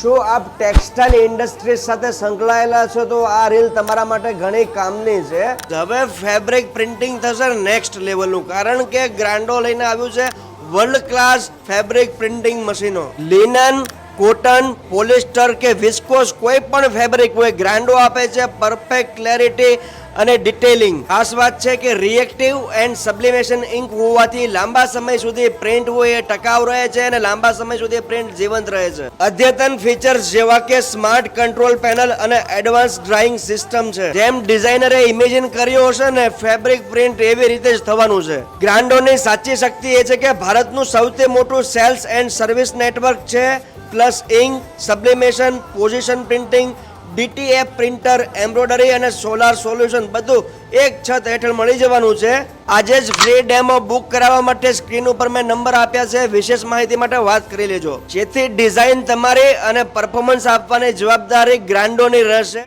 જો આપ textile industry સાથે સંકળાયેલા છો તો આ રીલ તમારા માટે ઘણી કામની છે. હવે ફેબ્રિક પ્રિન્ટિંગ થશે નેક્સ્ટ લેવલનું, કારણ કે ગ્રાન્ડો લઈને આવ્યું છે વર્લ્ડ ક્લાસ ફેબ્રિક પ્રિન્ટિંગ મશીનો. લિનન, કોટન, પોલિસ્ટર કે વિસ્કોસ કોઈ પણ ફેબ્રિક હોય, ગ્રાન્ડો આપે છે પરફેક્ટ ક્લેરિટી અને ડિટેલિંગ. ખાસ વાત છે કે રિએક્ટિવ એન્ડ સબ્લિમેશન ઇન્ક હોવાથી લાંબા સમય સુધી પ્રિન્ટ હોય એ ટકાઉ રહે છે અને લાંબા સમય સુધી પ્રિન્ટ જીવંત રહે છે. અદ્યતન ફીચર્સ જેવા કે સ્માર્ટ કંટ્રોલ પેનલ અને એડવાન્સ ડ્રાઇંગ સિસ્ટમ છે. જેમ ડિઝાઇનરે ઇમેજિન કર્યું હશે ને, ફેબ્રિક પ્રિન્ટ એવી રીતે જ થવાનું છે. ગ્રાન્ડોની સાચી શક્તિ એ છે કે ભારતનું સૌથી મોટું સેલ્સ એન્ડ સર્વિસ નેટવર્ક છે, plus ink, sublimation, position printing, DTF printer, embroidery અને સોલાર સોલ્યુશન બધું એક છત હેઠળ મળી જવાનું છે. આજે જ ફ્રી ડેમો બુક કરાવવા માટે સ્ક્રીન ઉપર મેં નંબર આપ્યા છે. વિશેષ માહિતી માટે વાત કરી લેજો, જેથી ડિઝાઇન તમારી અને પરફોર્મન્સ આપવાની જવાબદારી ગ્રાન્ડોની રહેશે.